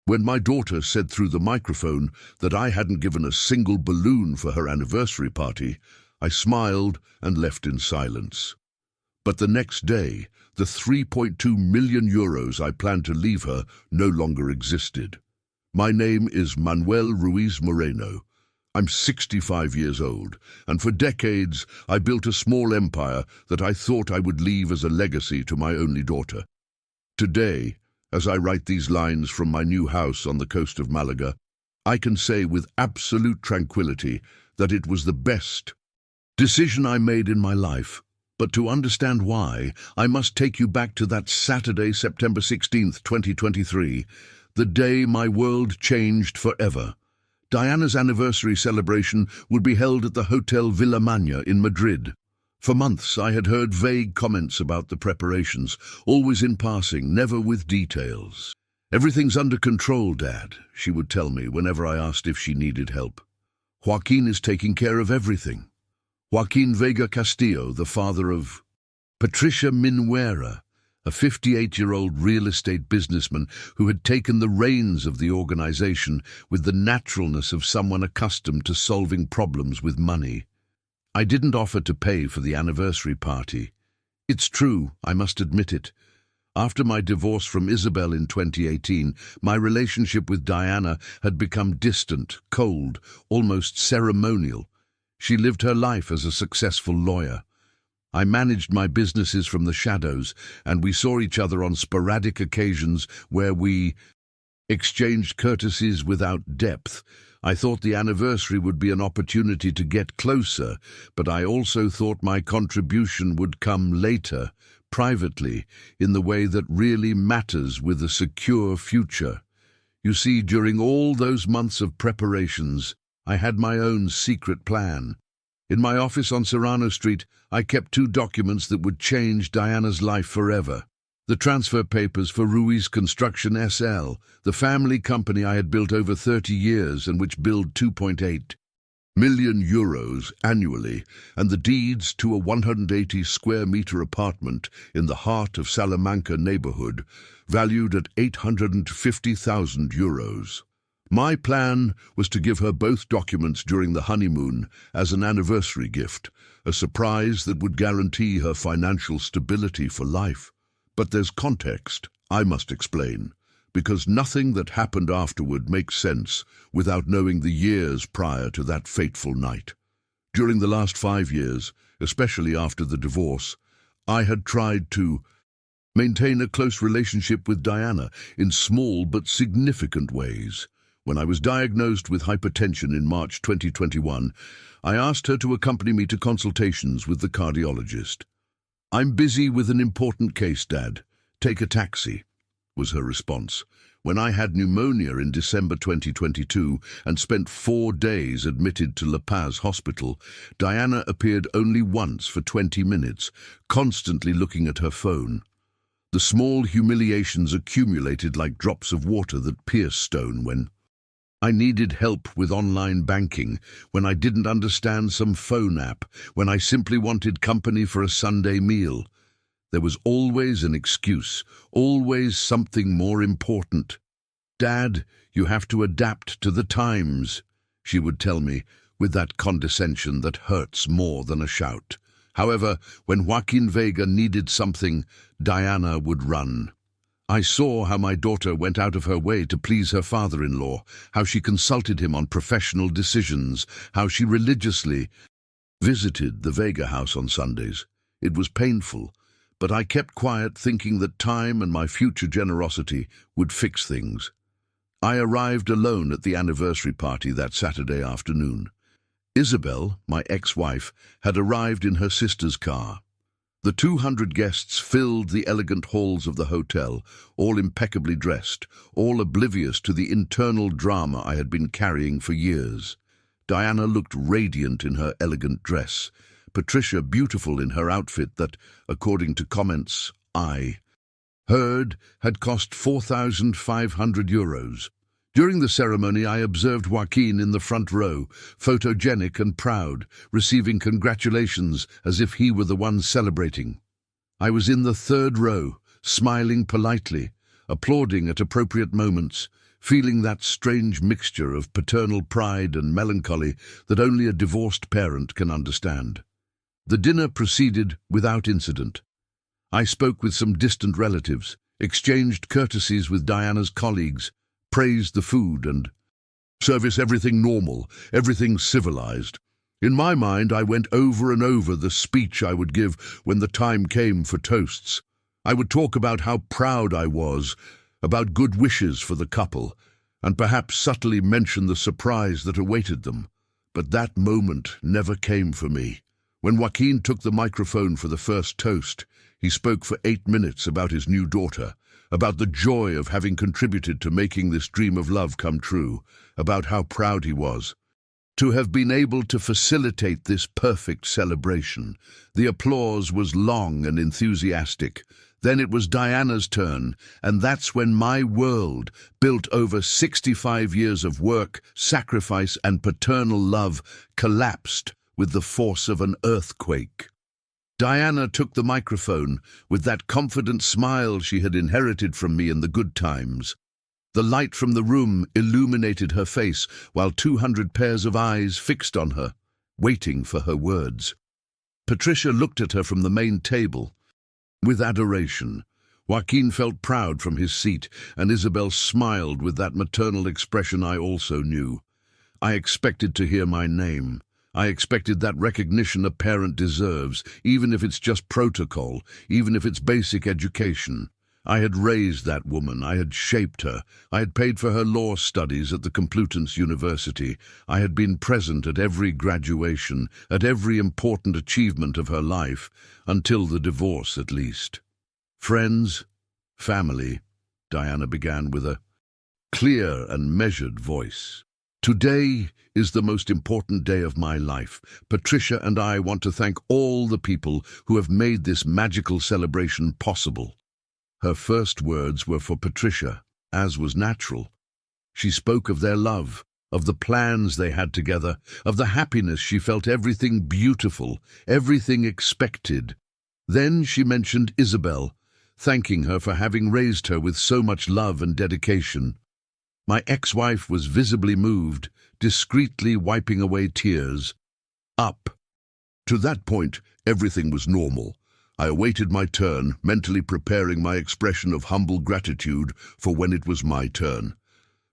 When my daughter said through the microphone that I hadn't given a single balloon for her anniversary party, I smiled and left in silence. But the next day, the 3.2 million euros I planned to leave her no longer existed. My name is Manuel Ruiz Moreno. I'm 65 years old, and for decades I built a small empire that I thought I would leave as a legacy to my only daughter. Today, as I write these lines from my new house on the coast of Malaga, I can say with absolute tranquility that it was the best decision I made in my life. But to understand why, I must take you back to that Saturday, September 16th, 2023, the day my world changed forever. Diana's anniversary celebration would be held at the Hotel Villamagna in Madrid. For months I had heard vague comments about the preparations, always in passing, never with details. "Everything's under control, Dad," she would tell me whenever I asked if she needed help. "Joaquin is taking care of everything." Joaquin Vega Castillo, the father of Patricia Minuera, a 58-year-old real estate businessman who had taken the reins of the organization with the naturalness of someone accustomed to solving problems with money. I didn't offer to pay for the anniversary party. It's true, I must admit it. After my divorce from Isabel in 2018, my relationship with Diana had become distant, cold, almost ceremonial. She lived her life as a successful lawyer. I managed my businesses from the shadows, and we saw each other on sporadic occasions where we exchanged courtesies without depth. I thought the anniversary would be an opportunity to get closer, but I also thought my contribution would come later, privately, in the way that really matters with a secure future. You see, during all those months of preparations, I had my own secret plan. In my office on Serrano Street, I kept 2 documents that would change Diana's life forever. The transfer papers for Ruiz Construction SL, the family company I had built over 30 years and which billed 2.8 million euros annually, and the deeds to a 180 square meter apartment in the heart of Salamanca neighborhood, valued at 850,000 euros. My plan was to give her both documents during the honeymoon as an anniversary gift, a surprise that would guarantee her financial stability for life. But there's context I must explain, because nothing that happened afterward makes sense without knowing the years prior to that fateful night. During the last 5 years, especially after the divorce, I had tried to maintain a close relationship with Diana in small but significant ways. When I was diagnosed with hypertension in March 2021, I asked her to accompany me to consultations with the cardiologist. "I'm busy with an important case, Dad. Take a taxi," was her response. When I had pneumonia in December 2022 and spent 4 days admitted to La Paz Hospital, Diana appeared only once for 20 minutes, constantly looking at her phone. The small humiliations accumulated like drops of water that pierce stone when I needed help with online banking, when I didn't understand some phone app, when I simply wanted company for a Sunday meal. There was always an excuse, always something more important. "Dad, you have to adapt to the times," she would tell me, with that condescension that hurts more than a shout. However, when Joaquin Vega needed something, Diana would run. I saw how my daughter went out of her way to please her father-in-law, how she consulted him on professional decisions, how she religiously visited the Vega house on Sundays. It was painful, but I kept quiet, thinking that time and my future generosity would fix things. I arrived alone at the anniversary party that Saturday afternoon. Isabel, my ex-wife, had arrived in her sister's car. The 200 guests filled the elegant halls of the hotel, all impeccably dressed, all oblivious to the internal drama I had been carrying for years. Diana looked radiant in her elegant dress, Patricia beautiful in her outfit that, according to comments I heard, had cost 4,500 euros. During the ceremony, I observed Joaquin in the front row, photogenic and proud, receiving congratulations as if he were the one celebrating. I was in the third row, smiling politely, applauding at appropriate moments, feeling that strange mixture of paternal pride and melancholy that only a divorced parent can understand. The dinner proceeded without incident. I spoke with some distant relatives, exchanged courtesies with Diana's colleagues, praised the food and service, everything normal, everything civilized. In my mind, I went over and over the speech I would give when the time came for toasts. I would talk about how proud I was, about good wishes for the couple, and perhaps subtly mention the surprise that awaited them. But that moment never came for me. When Joaquin took the microphone for the first toast, he spoke for 8 minutes about his new daughter, about the joy of having contributed to making this dream of love come true, about how proud he was to have been able to facilitate this perfect celebration. The applause was long and enthusiastic. Then it was Diana's turn, and that's when my world, built over 65 years of work, sacrifice, and paternal love, collapsed with the force of an earthquake. Diana took the microphone with that confident smile she had inherited from me in the good times. The light from the room illuminated her face while 200 pairs of eyes fixed on her, waiting for her words. Patricia looked at her from the main table with adoration. Joaquin felt proud from his seat, and Isabel smiled with that maternal expression I also knew. I expected to hear my name. I expected that recognition a parent deserves, even if it's just protocol, even if it's basic education. I had raised that woman, I had shaped her, I had paid for her law studies at the Complutense University, I had been present at every graduation, at every important achievement of her life, until the divorce at least. Friends, family, Diana began with a clear and measured voice. Today is the most important day of my life. Patricia and I want to thank all the people who have made this magical celebration possible. Her first words were for Patricia, as was natural. She spoke of their love, of the plans they had together, of the happiness she felt, everything beautiful, everything expected. Then she mentioned Isabel, thanking her for having raised her with so much love and dedication. My ex-wife was visibly moved, discreetly wiping away tears. Up. To that point, everything was normal. I awaited my turn, mentally preparing my expression of humble gratitude for when it was my turn.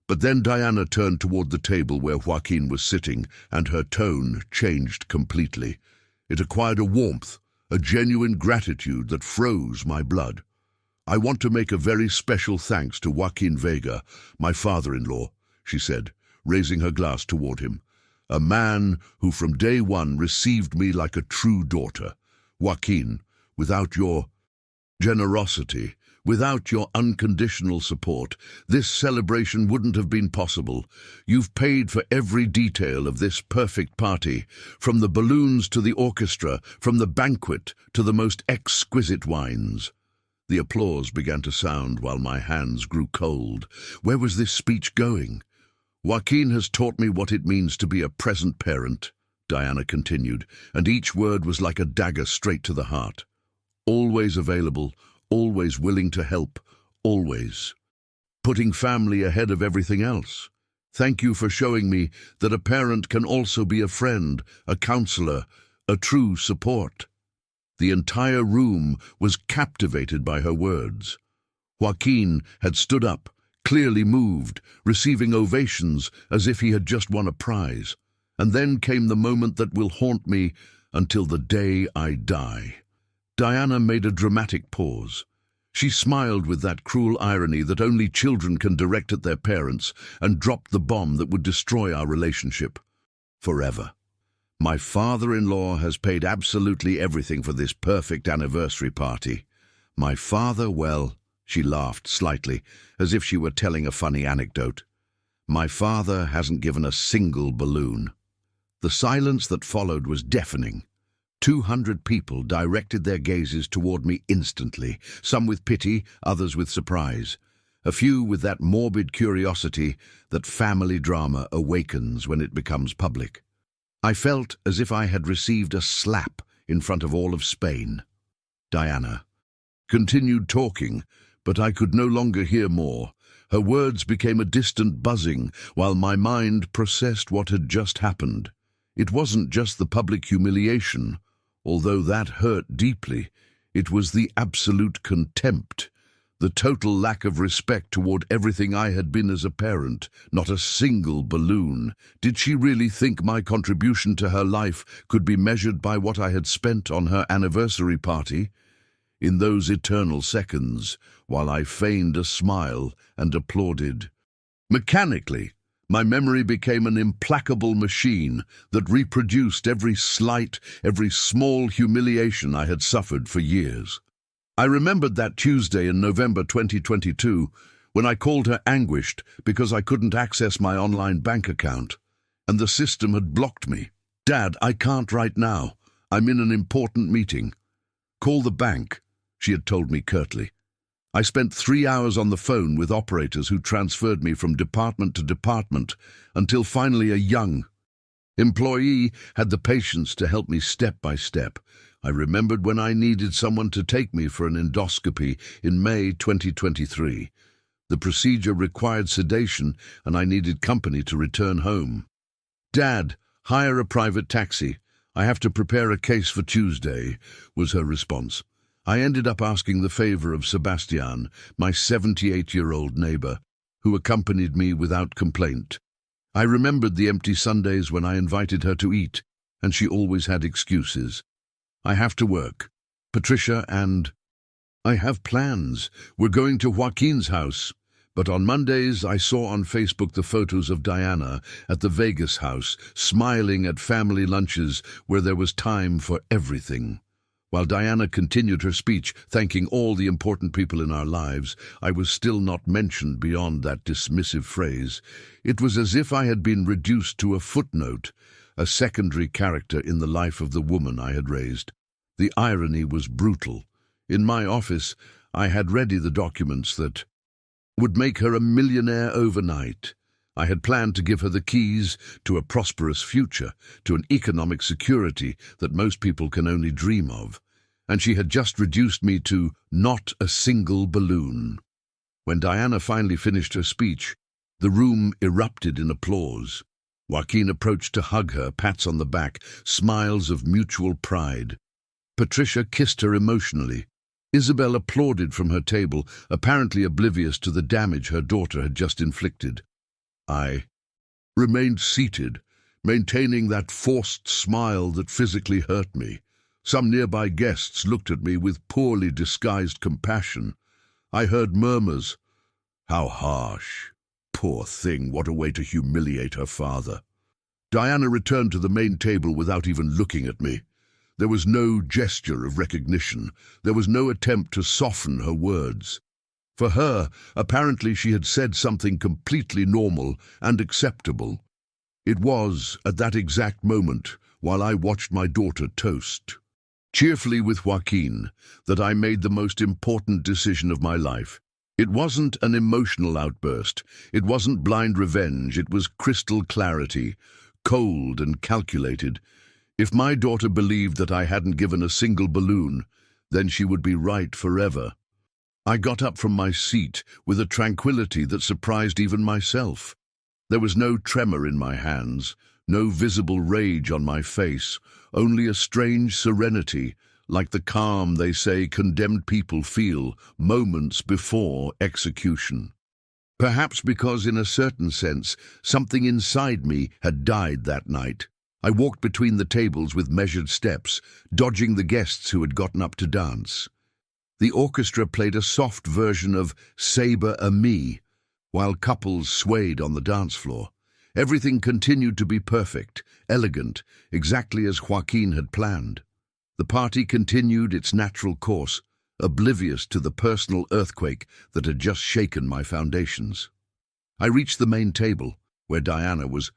But then Diana turned toward the table where Joaquin was sitting, and her tone changed completely. It acquired a warmth, a genuine gratitude that froze my blood. I want to make a very special thanks to Joaquin Vega, my father-in-law, she said, raising her glass toward him. A man who from day one received me like a true daughter. Joaquin, without your generosity, without your unconditional support, this celebration wouldn't have been possible. You've paid for every detail of this perfect party, from the balloons to the orchestra, from the banquet to the most exquisite wines. The applause began to sound while my hands grew cold. Where was this speech going? Joaquin has taught me what it means to be a present parent, Diana continued, and each word was like a dagger straight to the heart. Always available, always willing to help, always putting family ahead of everything else. Thank you for showing me that a parent can also be a friend, a counselor, a true support. The entire room was captivated by her words. Joaquin had stood up, clearly moved, receiving ovations as if he had just won a prize. And then came the moment that will haunt me until the day I die. Diana made a dramatic pause. She smiled with that cruel irony that only children can direct at their parents, and dropped the bomb that would destroy our relationship forever. My father-in-law has paid absolutely everything for this perfect anniversary party. My father, well, she laughed slightly, as if she were telling a funny anecdote. My father hasn't given a single balloon. The silence that followed was deafening. 200 people directed their gazes toward me instantly, some with pity, others with surprise, a few with that morbid curiosity that family drama awakens when it becomes public. I felt as if I had received a slap in front of all of Spain. Diana continued talking, but I could no longer hear more. Her words became a distant buzzing while my mind processed what had just happened. It wasn't just the public humiliation, although that hurt deeply. It was the absolute contempt, the total lack of respect toward everything I had been as a parent. Not a single balloon. Did she really think my contribution to her life could be measured by what I had spent on her anniversary party? In those eternal seconds, while I feigned a smile and applauded, mechanically, my memory became an implacable machine that reproduced every slight, every small humiliation I had suffered for years. I remembered that Tuesday in November 2022 when I called her anguished because I couldn't access my online bank account, and the system had blocked me. "Dad, I can't right now. I'm in an important meeting." "Call the bank," she had told me curtly. I spent 3 hours on the phone with operators who transferred me from department to department until finally a young employee had the patience to help me step by step. I remembered when I needed someone to take me for an endoscopy in May 2023. The procedure required sedation and I needed company to return home. "Dad, hire a private taxi. I have to prepare a case for Tuesday," was her response. I ended up asking the favor of Sebastian, my 78-year-old neighbor, who accompanied me without complaint. I remembered the empty Sundays when I invited her to eat, and she always had excuses. "I have to work. Patricia and I have plans. We're going to Joaquin's house." But on Mondays, I saw on Facebook the photos of Diana at the Vegas house, smiling at family lunches where there was time for everything. While Diana continued her speech, thanking all the important people in our lives, I was still not mentioned beyond that dismissive phrase. It was as if I had been reduced to a footnote, a secondary character in the life of the woman I had raised. The irony was brutal. In my office, I had ready the documents that would make her a millionaire overnight. I had planned to give her the keys to a prosperous future, to an economic security that most people can only dream of. And she had just reduced me to not a single balloon. When Diana finally finished her speech, the room erupted in applause. Joaquin approached to hug her, pats on the back, smiles of mutual pride. Patricia kissed her emotionally. Isabel applauded from her table, apparently oblivious to the damage her daughter had just inflicted. I remained seated, maintaining that forced smile that physically hurt me. Some nearby guests looked at me with poorly disguised compassion. I heard murmurs. "How harsh. Poor thing, what a way to humiliate her father." Diana returned to the main table without even looking at me. There was no gesture of recognition. There was no attempt to soften her words. For her, apparently she had said something completely normal and acceptable. It was, at that exact moment, while I watched my daughter toast cheerfully with Joaquin, that I made the most important decision of my life. It wasn't an emotional outburst. It wasn't blind revenge. It was crystal clarity, cold and calculated. If my daughter believed that I hadn't given a single balloon, then she would be right forever. I got up from my seat with a tranquility that surprised even myself. There was no tremor in my hands, no visible rage on my face, only a strange serenity, like the calm they say condemned people feel moments before execution. Perhaps because, in a certain sense, something inside me had died that night. I walked between the tables with measured steps, dodging the guests who had gotten up to dance. The orchestra played a soft version of Sabre a Me, while couples swayed on the dance floor. Everything continued to be perfect, elegant, exactly as Joaquin had planned. The party continued its natural course, oblivious to the personal earthquake that had just shaken my foundations. I reached the main table, where Diana was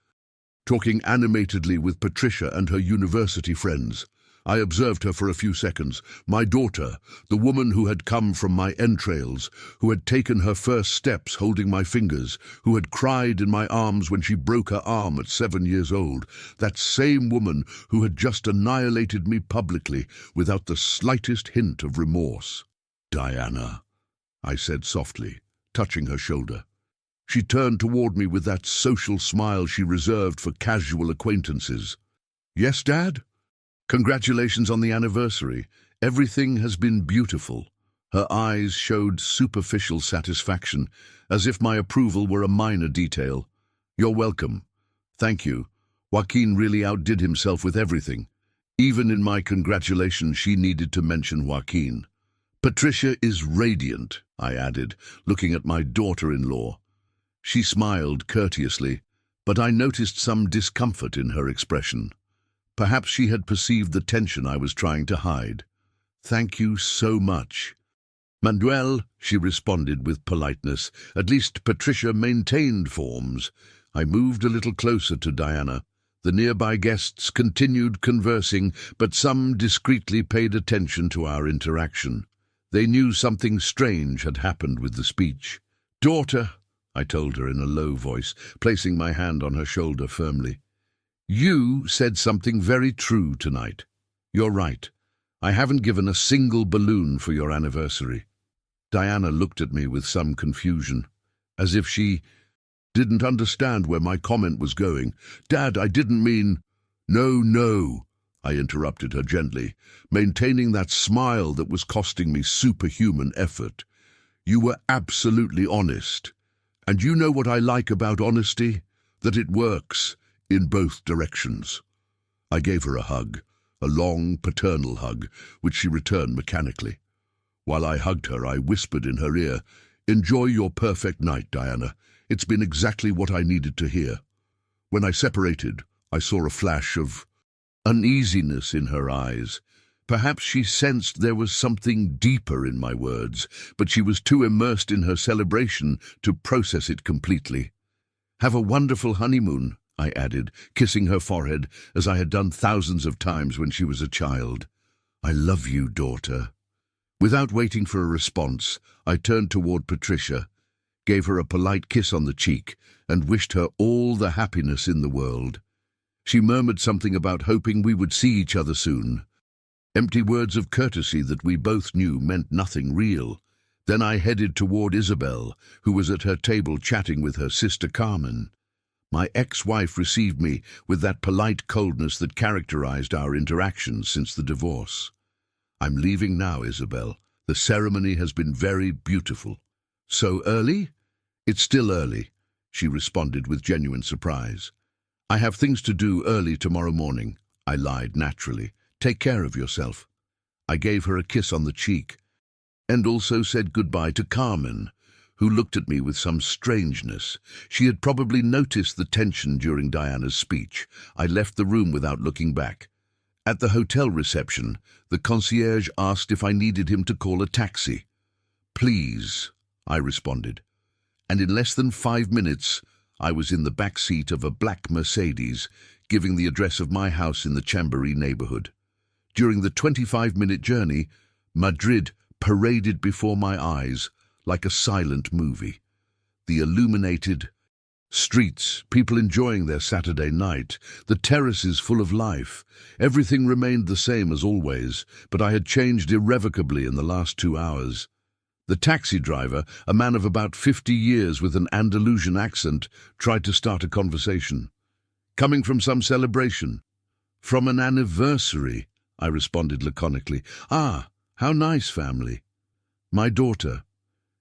talking animatedly with Patricia and her university friends. I observed her for a few seconds. My daughter, the woman who had come from my entrails, who had taken her first steps holding my fingers, who had cried in my arms when she broke her arm at 7 years old, that same woman who had just annihilated me publicly without the slightest hint of remorse. "Diana," I said softly, touching her shoulder. She turned toward me with that social smile she reserved for casual acquaintances. "Yes, Dad? Congratulations on the anniversary. Everything has been beautiful." Her eyes showed superficial satisfaction, as if my approval were a minor detail. "You're welcome." "Thank you." Joaquin really outdid himself with everything. Even in my congratulations, she needed to mention Joaquin. "Patricia is radiant," I added, looking at my daughter-in-law. She smiled courteously, but I noticed some discomfort in her expression. Perhaps she had perceived the tension I was trying to hide. "Thank you so much." "Manuel," she responded with politeness. At least Patricia maintained forms. I moved a little closer to Diana. The nearby guests continued conversing, but some discreetly paid attention to our interaction. They knew something strange had happened with the speech. "Daughter," I told her in a low voice, placing my hand on her shoulder firmly, "you said something very true tonight. You're right. I haven't given a single balloon for your anniversary." Diana looked at me with some confusion, as if she didn't understand where my comment was going. "Dad, I didn't mean—" No, I interrupted her gently, maintaining that smile that was costing me superhuman effort. "You were absolutely honest. And you know what I like about honesty? That it works in both directions." I gave her a hug, a long, paternal hug, which she returned mechanically. While I hugged her, I whispered in her ear, "Enjoy your perfect night, Diana. It's been exactly what I needed to hear." When I separated, I saw a flash of uneasiness in her eyes. Perhaps she sensed there was something deeper in my words, but she was too immersed in her celebration to process it completely. "Have a wonderful honeymoon," I added, kissing her forehead as I had done thousands of times when she was a child. "I love you, daughter." Without waiting for a response, I turned toward Patricia, gave her a polite kiss on the cheek, and wished her all the happiness in the world. She murmured something about hoping we would see each other soon. Empty words of courtesy that we both knew meant nothing real. Then I headed toward Isabel, who was at her table chatting with her sister Carmen. My ex-wife received me with that polite coldness that characterized our interactions since the divorce. "I'm leaving now, Isabel. The ceremony has been very beautiful." "So early?" "It's still early," she responded with genuine surprise. "I have things to do early tomorrow morning," I lied naturally. "Take care of yourself." I gave her a kiss on the cheek, and also said goodbye to Carmen, who looked at me with some strangeness. She had probably noticed the tension during Diana's speech. I left the room without looking back. At the hotel reception, the concierge asked if I needed him to call a taxi. "Please," I responded. And in less than 5 minutes, I was in the back seat of a black Mercedes, giving the address of my house in the Chambery neighborhood. During the 25-minute journey, Madrid paraded before my eyes like a silent movie. The illuminated streets, people enjoying their Saturday night, the terraces full of life. Everything remained the same as always, but I had changed irrevocably in the last 2 hours. The taxi driver, a man of about 50 years with an Andalusian accent, tried to start a conversation. "Coming from some celebration?" "From an anniversary," I responded laconically. "Ah, how nice, family." "My daughter."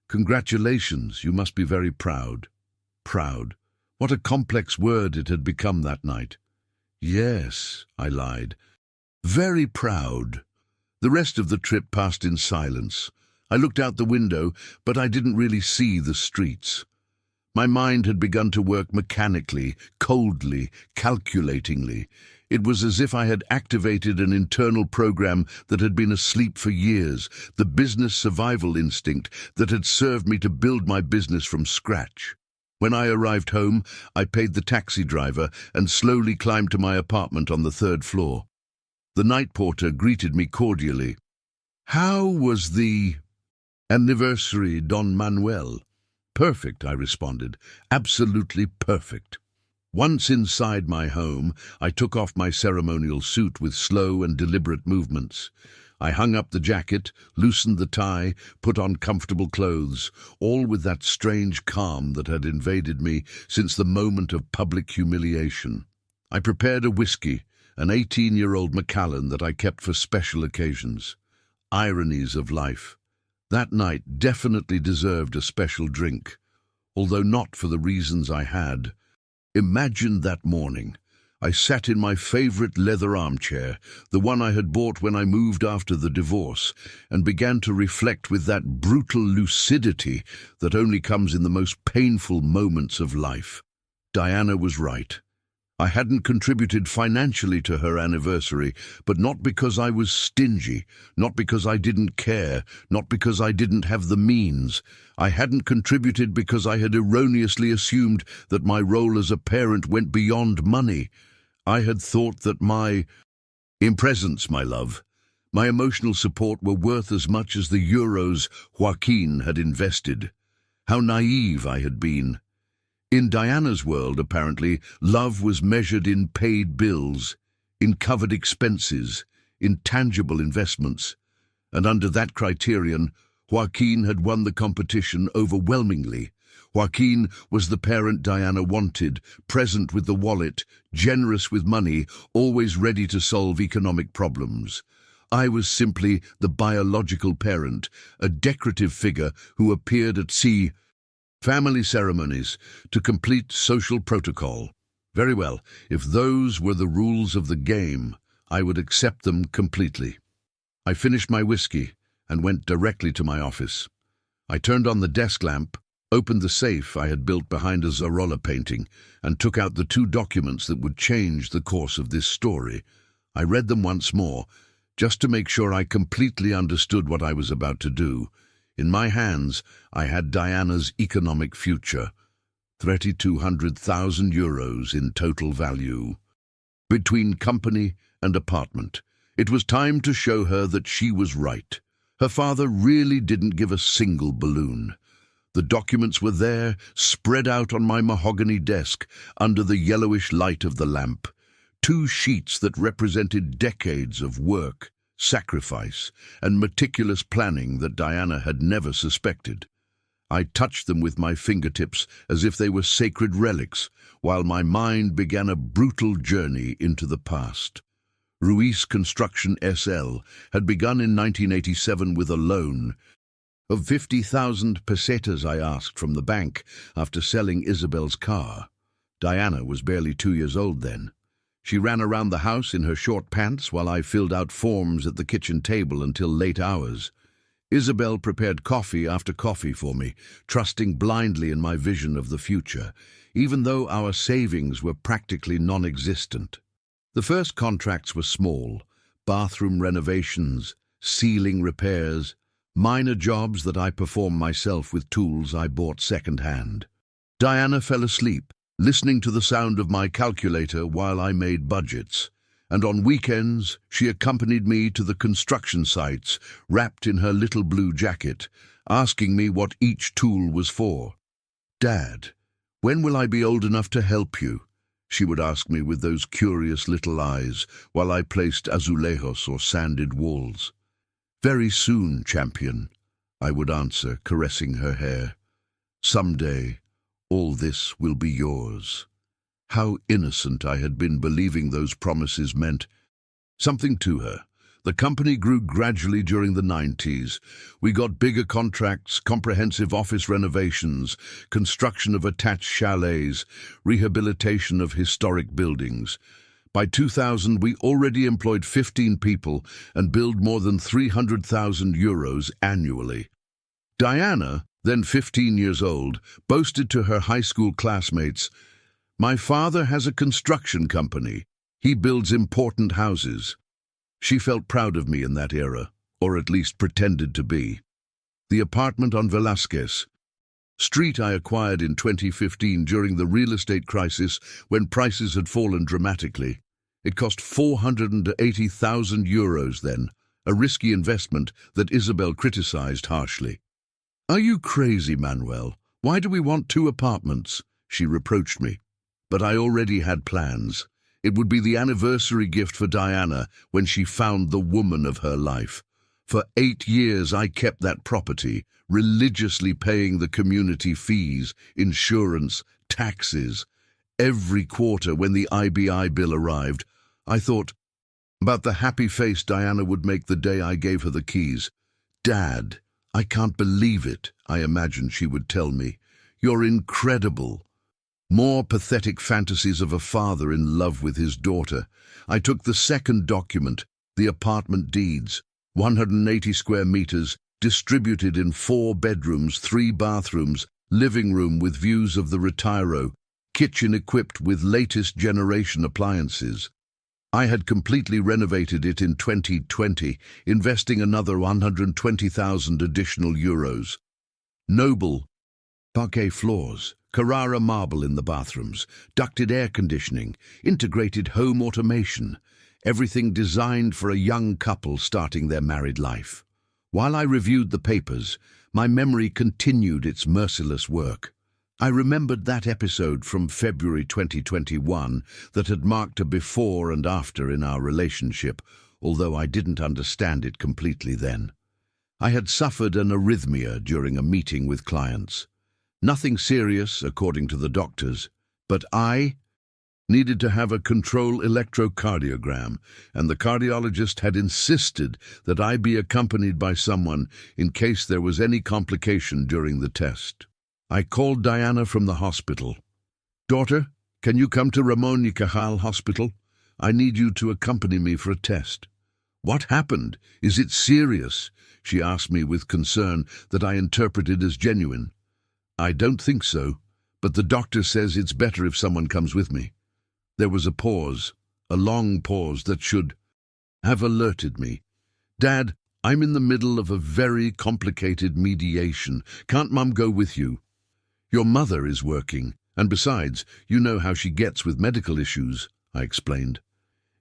"Congratulations, you must be very proud." Proud. What a complex word it had become that night. "Yes," I lied. "Very proud." The rest of the trip passed in silence. I looked out the window, but I didn't really see the streets. My mind had begun to work mechanically, coldly, calculatingly. It was as if I had activated an internal program that had been asleep for years, the business survival instinct that had served me to build my business from scratch. When I arrived home, I paid the taxi driver and slowly climbed to my apartment on the 3rd floor. The night porter greeted me cordially. "How was the anniversary, Don Manuel?" "Perfect," I responded. "Absolutely perfect." Once inside my home, I took off my ceremonial suit with slow and deliberate movements. I hung up the jacket, loosened the tie, put on comfortable clothes, all with that strange calm that had invaded me since the moment of public humiliation. I prepared a whiskey, an 18-year-old Macallan that I kept for special occasions. Ironies of life. That night definitely deserved a special drink, although not for the reasons I had. Imagine that morning. I sat in my favorite leather armchair, the one I had bought when I moved after the divorce, and began to reflect with that brutal lucidity that only comes in the most painful moments of life. Diana was right. I hadn't contributed financially to her anniversary, but not because I was stingy, not because I didn't care, not because I didn't have the means. I hadn't contributed because I had erroneously assumed that my role as a parent went beyond money. I had thought that my presence, my love, my emotional support were worth as much as the euros Joaquin had invested. How naive I had been. In Diana's world, apparently, love was measured in paid bills, in covered expenses, in tangible investments. And under that criterion, Joaquin had won the competition overwhelmingly. Joaquin was the parent Diana wanted, present with the wallet, generous with money, always ready to solve economic problems. I was simply the biological parent, a decorative figure who appeared at family ceremonies to complete social protocol. Very well, if those were the rules of the game, I would accept them completely. I finished my whiskey and went directly to my office. I turned on the desk lamp, opened the safe I had built behind a Zarolla painting, and took out the 2 documents that would change the course of this story. I read them once more, just to make sure I completely understood what I was about to do. In my hands, I had Diana's economic future, 3,200,000 euros in total value. Between company and apartment, it was time to show her that she was right. Her father really didn't give a single balloon. The documents were there, spread out on my mahogany desk, under the yellowish light of the lamp. 2 sheets that represented decades of work, sacrifice, and meticulous planning that Diana had never suspected. I touched them with my fingertips as if they were sacred relics, while my mind began a brutal journey into the past. Ruiz Construction SL had begun in 1987 with a loan of 50,000 pesetas I asked from the bank after selling Isabel's car. Diana was barely 2 years old then. She ran around the house in her short pants while I filled out forms at the kitchen table until late hours. Isabel prepared coffee after coffee for me, trusting blindly in my vision of the future, even though our savings were practically non-existent. The first contracts were small: bathroom renovations, ceiling repairs, minor jobs that I performed myself with tools I bought second-hand. Diana fell asleep, listening to the sound of my calculator while I made budgets, and on weekends she accompanied me to the construction sites, wrapped in her little blue jacket, asking me what each tool was for. "Dad, when will I be old enough to help you?" she would ask me with those curious little eyes while I placed azulejos or sanded walls. "Very soon, champion," I would answer, caressing her hair. "Someday, all this will be yours." How innocent I had been, believing those promises meant something to her. The company grew gradually during the 90s. We got bigger contracts, comprehensive office renovations, construction of attached chalets, rehabilitation of historic buildings. By 2000, we already employed 15 people and billed more than 300,000 euros annually. Diana, then 15 years old, boasted to her high school classmates, "My father has a construction company. He builds important houses." She felt proud of me in that era, or at least pretended to be. The apartment on Velázquez Street I acquired in 2015 during the real estate crisis when prices had fallen dramatically. It cost 480,000 euros then, a risky investment that Isabel criticized harshly. "Are you crazy, Manuel? Why do we want 2 apartments?" she reproached me. But I already had plans. It would be the anniversary gift for Diana when she found the woman of her life. For 8 years I kept that property, religiously paying the community fees, insurance, taxes. Every quarter when the IBI bill arrived, I thought about the happy face Diana would make the day I gave her the keys. "Dad, I can't believe it," I imagined she would tell me. "You're incredible." More pathetic fantasies of a father in love with his daughter. I took the second document, the apartment deeds, 180 square meters, distributed in 4 bedrooms, 3 bathrooms, living room with views of the Retiro, kitchen equipped with latest generation appliances. I had completely renovated it in 2020, investing another 120,000 additional euros. Noble parquet floors, Carrara marble in the bathrooms, ducted air conditioning, integrated home automation, everything designed for a young couple starting their married life. While I reviewed the papers, my memory continued its merciless work. I remembered that episode from February 2021 that had marked a before and after in our relationship, although I didn't understand it completely then. I had suffered an arrhythmia during a meeting with clients. Nothing serious, according to the doctors, but I needed to have a control electrocardiogram, and the cardiologist had insisted that I be accompanied by someone in case there was any complication during the test. I called Diana from the hospital. "Daughter, can you come to Ramon y Cajal Hospital? I need you to accompany me for a test." "What happened? Is it serious?" she asked me with concern that I interpreted as genuine. "I don't think so, but the doctor says it's better if someone comes with me." There was a pause, a long pause that should have alerted me. "Dad, I'm in the middle of a very complicated mediation. Can't Mum go with you?" "Your mother is working, and besides, you know how she gets with medical issues," I explained.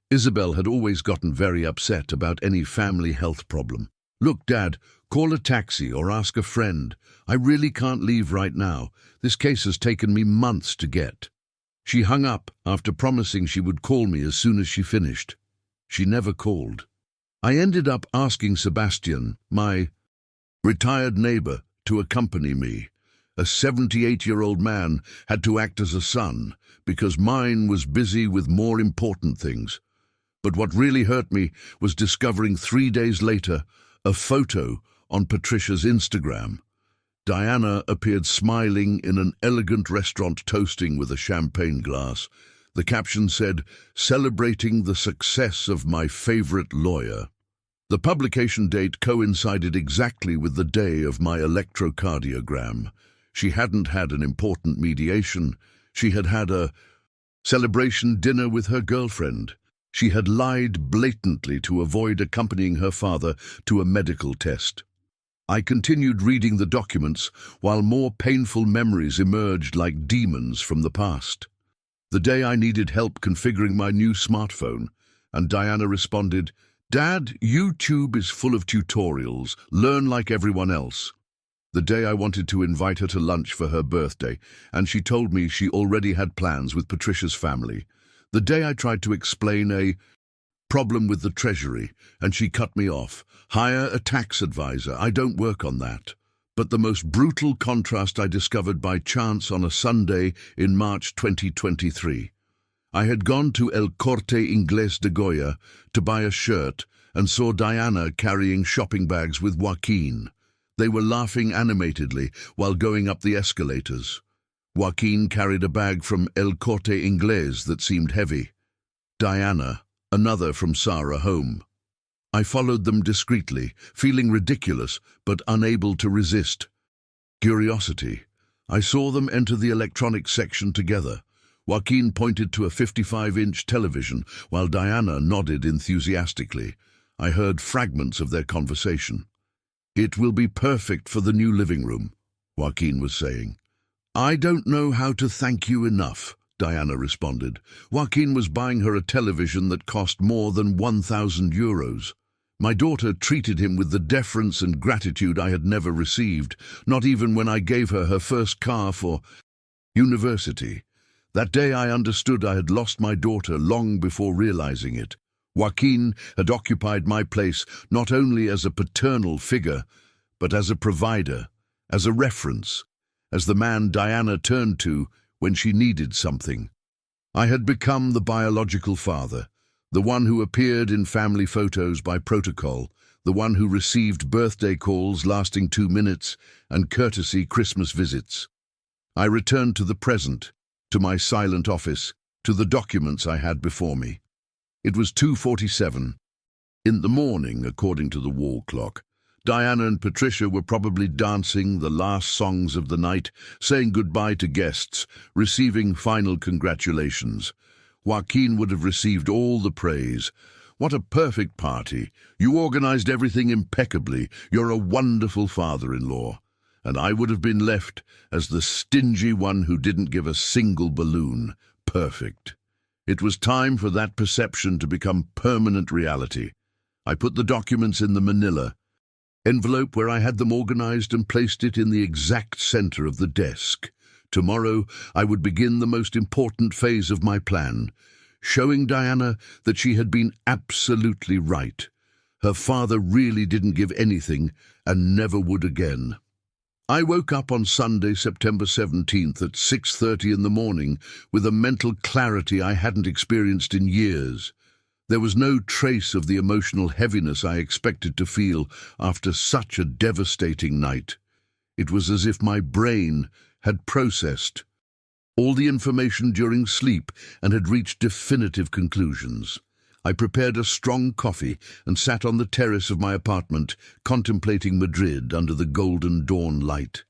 Isabel had always gotten very upset about any family health problem. "Look, Dad, call a taxi or ask a friend. I really can't leave right now. This case has taken me months to get." She hung up after promising she would call me as soon as she finished. She never called. I ended up asking Sebastian, my retired neighbor, to accompany me. A 78-year-old man had to act as a son because mine was busy with more important things. But what really hurt me was discovering 3 days later a photo on Patricia's Instagram. Diana appeared smiling in an elegant restaurant toasting with a champagne glass. The caption said, "Celebrating the success of my favorite lawyer." The publication date coincided exactly with the day of my electrocardiogram. She hadn't had an important mediation. She had had a celebration dinner with her girlfriend. She had lied blatantly to avoid accompanying her father to a medical test. I continued reading the documents while more painful memories emerged like demons from the past. The day I needed help configuring my new smartphone, and Diana responded, "Dad, YouTube is full of tutorials. Learn like everyone else." The day I wanted to invite her to lunch for her birthday, and she told me she already had plans with Patricia's family. The day I tried to explain a problem with the Treasury, and she cut me off. "Hire a tax advisor. I don't work on that." But the most brutal contrast I discovered by chance on a Sunday in March 2023. I had gone to El Corte Inglés de Goya to buy a shirt and saw Diana carrying shopping bags with Joaquin. They were laughing animatedly while going up the escalators. Joaquin carried a bag from El Corte Inglés that seemed heavy. Diana, another from Sarah home. I followed them discreetly, feeling ridiculous but unable to resist. Curiosity. I saw them enter the electronics section together. Joaquin pointed to a 55-inch television while Diana nodded enthusiastically. I heard fragments of their conversation. "It will be perfect for the new living room," Joaquin was saying. "I don't know how to thank you enough," Diana responded. Joaquin was buying her a television that cost more than 1,000 euros. My daughter treated him with the deference and gratitude I had never received, not even when I gave her her first car for university. That day I understood I had lost my daughter long before realizing it. Joaquin had occupied my place not only as a paternal figure, but as a provider, as a reference, as the man Diana turned to when she needed something. I had become the biological father, the one who appeared in family photos by protocol, the one who received birthday calls lasting 2 minutes and courtesy Christmas visits. I returned to the present, to my silent office, to the documents I had before me. It was 2:47. In the morning, according to the wall clock, Diana and Patricia were probably dancing the last songs of the night, saying goodbye to guests, receiving final congratulations. Joaquin would have received all the praise. "What a perfect party. You organized everything impeccably. You're a wonderful father-in-law." And I would have been left as the stingy one who didn't give a single balloon. Perfect. It was time for that perception to become permanent reality. I put the documents in the manila envelope where I had them organized and placed it in the exact center of the desk. Tomorrow I would begin the most important phase of my plan, showing Diana that she had been absolutely right. Her father really didn't give anything and never would again. I woke up on Sunday, September 17th at 6:30 in the morning with a mental clarity I hadn't experienced in years. There was no trace of the emotional heaviness I expected to feel after such a devastating night. It was as if my brain had processed all the information during sleep and had reached definitive conclusions. I prepared a strong coffee and sat on the terrace of my apartment, contemplating Madrid under the golden dawn light.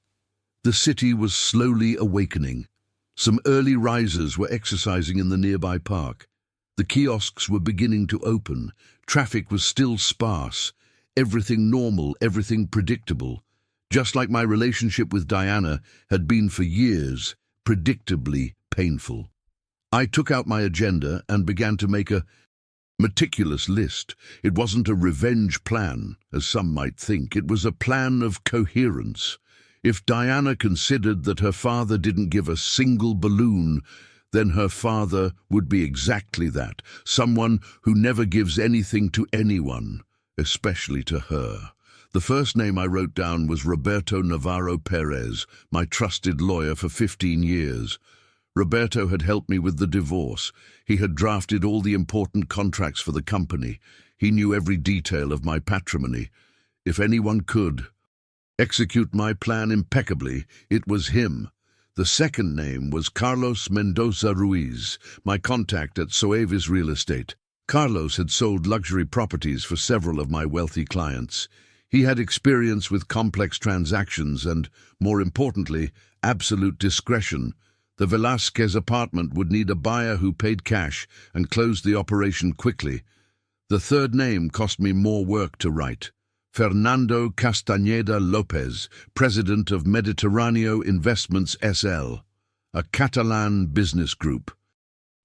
The city was slowly awakening. Some early risers were exercising in the nearby park. The kiosks were beginning to open. Traffic was still sparse. Everything normal, everything predictable. Just like my relationship with Diana had been for years, predictably painful. I took out my agenda and began to make a meticulous list. It wasn't a revenge plan, as some might think. It was a plan of coherence. If Diana considered that her father didn't give a single balloon, then her father would be exactly that, someone who never gives anything to anyone, especially to her. The first name I wrote down was Roberto Navarro Perez, my trusted lawyer for 15 years. Roberto had helped me with the divorce. He had drafted all the important contracts for the company. He knew every detail of my patrimony. If anyone could execute my plan impeccably, it was him. The second name was Carlos Mendoza Ruiz, my contact at Soavis Real Estate. Carlos had sold luxury properties for several of my wealthy clients. He had experience with complex transactions and, more importantly, absolute discretion. The Velázquez apartment would need a buyer who paid cash and closed the operation quickly. The third name cost me more work to write. Fernando Castañeda López, president of Mediterráneo Investments S.L., a Catalan business group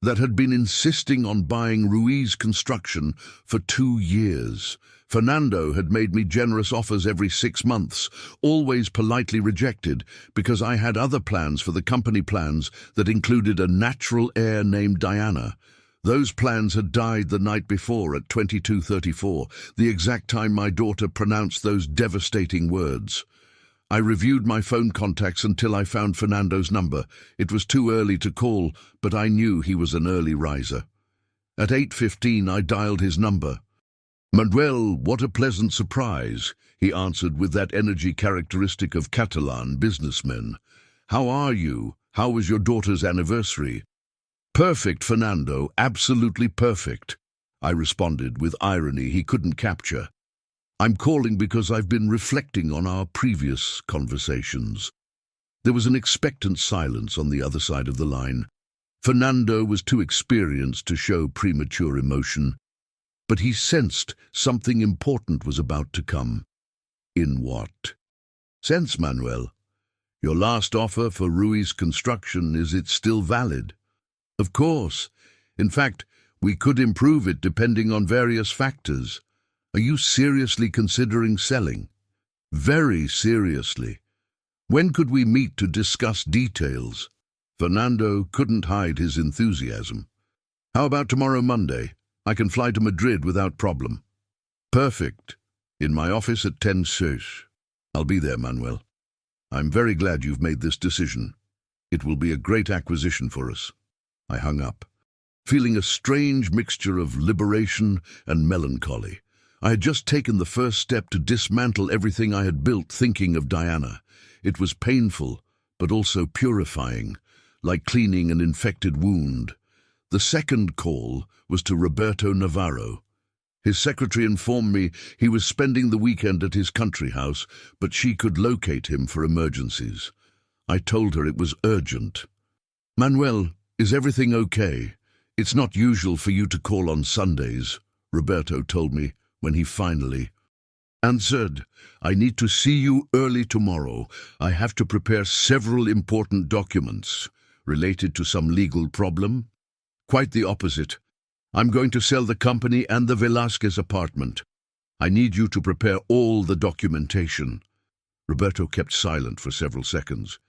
that had been insisting on buying Ruiz Construction for 2 years. Fernando had made me generous offers every 6 months, always politely rejected because I had other plans for the company plans that included a natural heir named Diana. Those plans had died the night before at 22:34, the exact time my daughter pronounced those devastating words. I reviewed my phone contacts until I found Fernando's number. It was too early to call, but I knew he was an early riser. At 8:15 I dialed his number. "Manuel, what a pleasant surprise," he answered with that energy characteristic of Catalan businessmen. "How are you? How was your daughter's anniversary?" "Perfect, Fernando, absolutely perfect," I responded with irony he couldn't capture. "I'm calling because I've been reflecting on our previous conversations." There was an expectant silence on the other side of the line. Fernando was too experienced to show premature emotion, but he sensed something important was about to come. "In what sense, Manuel? Your last offer for Ruiz Construction, is it still valid?" "Of course. In fact, we could improve it depending on various factors. Are you seriously considering selling?" "Very seriously. When could we meet to discuss details?" Fernando couldn't hide his enthusiasm. "How about tomorrow, Monday? I can fly to Madrid without problem. Perfect. In my office at 10:00. I'll be there, Manuel. I'm very glad you've made this decision. It will be a great acquisition for us. I hung up, feeling a strange mixture of liberation and melancholy. I had just taken the first step to dismantle everything I had built thinking of Diana. It was painful, but also purifying, like cleaning an infected wound. The second call was to Roberto Navarro. His secretary informed me he was spending the weekend at his country house, but she could locate him for emergencies. I told her it was urgent. "Manuel, is everything okay? It's not usual for you to call on Sundays," Roberto told me when he finally answered. "I need to see you early tomorrow. I have to prepare several important documents related to some legal problem." "Quite the opposite. I'm going to sell the company and the Velázquez apartment. I need you to prepare all the documentation." Roberto kept silent for several seconds.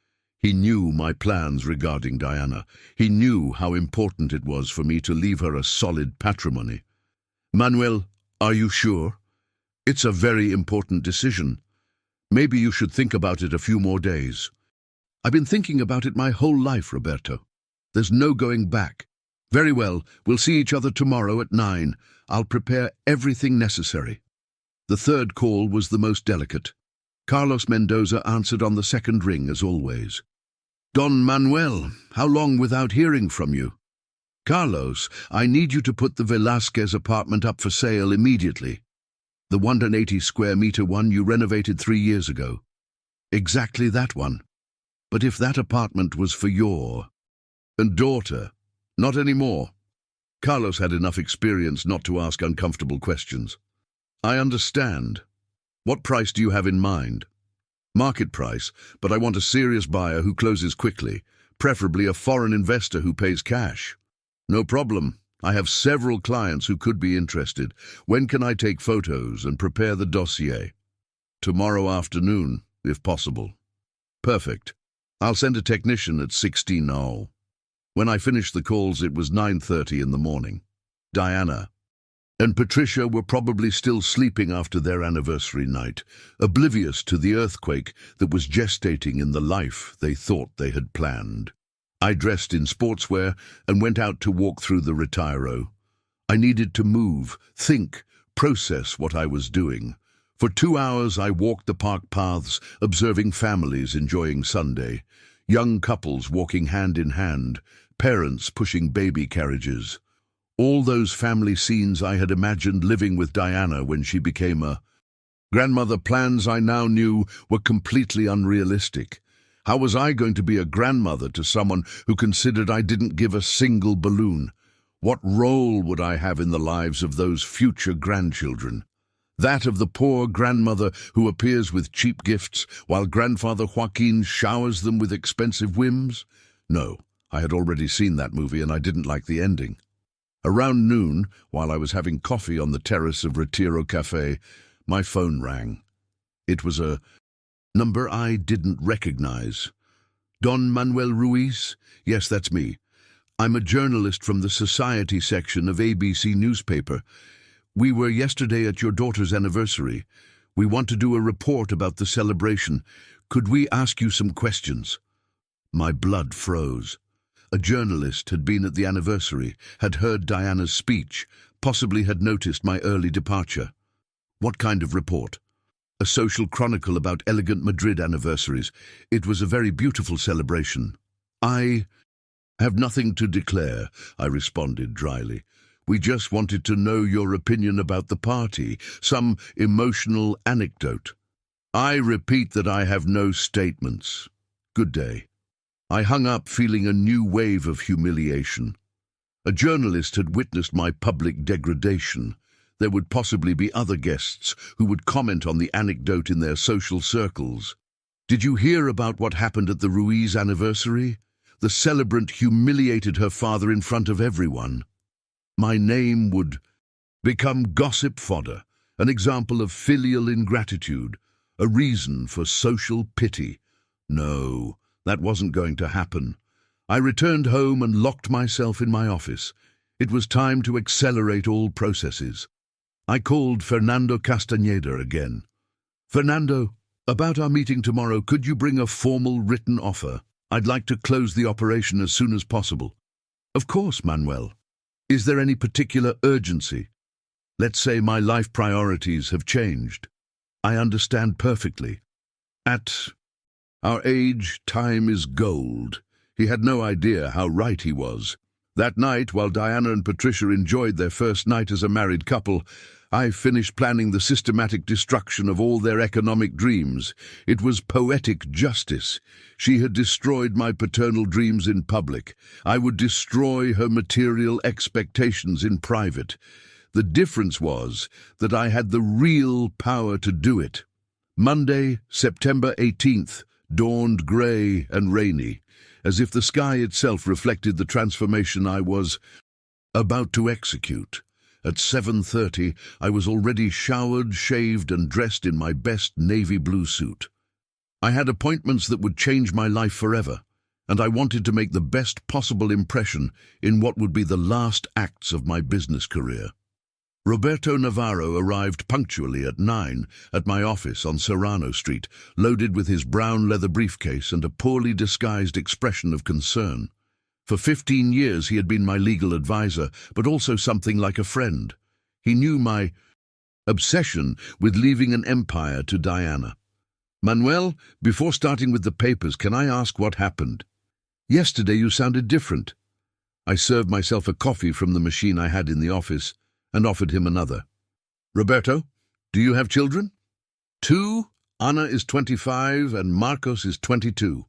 He knew my plans regarding Diana. He knew how important it was for me to leave her a solid patrimony. "Manuel, are you sure? It's a very important decision. Maybe you should think about it a few more days." "I've been thinking about it my whole life, Roberto. There's no going back." "Very well, we'll see each other tomorrow at 9. I'll prepare everything necessary." The third call was the most delicate. Carlos Mendoza answered on the second ring, as always. "Don Manuel, how long without hearing from you?" "Carlos, I need you to put the Velázquez apartment up for sale immediately. The 180 square meter one you renovated 3 years ago." "Exactly that one. But if that apartment was for your daughter, not anymore." Carlos had enough experience not to ask uncomfortable questions. "I understand. What price do you have in mind?" "Market price, but I want a serious buyer who closes quickly, preferably a foreign investor who pays cash." "No problem. I have several clients who could be interested. When can I take photos and prepare the dossier?" "Tomorrow afternoon, if possible." "Perfect. I'll send a technician at 16:00. When I finished the calls, it was 9:30 in the morning. Diana and Patricia were probably still sleeping after their anniversary night, oblivious to the earthquake that was gestating in the life they thought they had planned. I dressed in sportswear and went out to walk through the Retiro. I needed to move, think, process what I was doing. For 2 hours I walked the park paths, observing families enjoying Sunday, young couples walking hand in hand, parents pushing baby carriages. All those family scenes I had imagined living with Diana when she became a grandmother. Plans I now knew were completely unrealistic. How was I going to be a grandmother to someone who considered I didn't give a single balloon? What role would I have in the lives of those future grandchildren? That of the poor grandmother who appears with cheap gifts while grandfather Joaquin showers them with expensive whims? No, I had already seen that movie and I didn't like the ending. Around noon, while I was having coffee on the terrace of Retiro Cafe, my phone rang. It was a number I didn't recognize. "Don Manuel Ruiz? Yes, that's me. I'm a journalist from the society section of ABC newspaper. We were yesterday at your daughter's anniversary. We want to do a report about the celebration. Could we ask you some questions?" My blood froze. A journalist had been at the anniversary, had heard Diana's speech, possibly had noticed my early departure. "What kind of report?" "A social chronicle about elegant Madrid anniversaries. It was a very beautiful celebration." "I have nothing to declare," I responded dryly. "We just wanted to know your opinion about the party, some emotional anecdote." "I repeat that I have no statements. Good day." I hung up feeling a new wave of humiliation. A journalist had witnessed my public degradation. There would possibly be other guests who would comment on the anecdote in their social circles. "Did you hear about what happened at the Ruiz anniversary? The celebrant humiliated her father in front of everyone." My name would become gossip fodder, an example of filial ingratitude, a reason for social pity. No, that wasn't going to happen. I returned home and locked myself in my office. It was time to accelerate all processes. I called Fernando Castañeda again. "Fernando, about our meeting tomorrow, could you bring a formal written offer? I'd like to close the operation as soon as possible." "Of course, Manuel. Is there any particular urgency?" "Let's say my life priorities have changed." "I understand perfectly. At our age, time is gold." He had no idea how right he was. That night, while Diana and Patricia enjoyed their first night as a married couple, I finished planning the systematic destruction of all their economic dreams. It was poetic justice. She had destroyed my paternal dreams in public. I would destroy her material expectations in private. The difference was that I had the real power to do it. Monday, September 18th, dawned grey and rainy, as if the sky itself reflected the transformation I was about to execute. At 7:30, I was already showered, shaved, and dressed in my best navy blue suit. I had appointments that would change my life forever, and I wanted to make the best possible impression in what would be the last acts of my business career. Roberto Navarro arrived punctually at 9 at my office on Serrano Street, loaded with his brown leather briefcase and a poorly disguised expression of concern. For 15 years he had been my legal advisor, but also something like a friend. He knew my obsession with leaving an empire to Diana. "Manuel, before starting with the papers, can I ask what happened? Yesterday you sounded different." I served myself a coffee from the machine I had in the office and offered him another. "Roberto, do you have children?" "Two. Ana is 25 and Marcos is 22.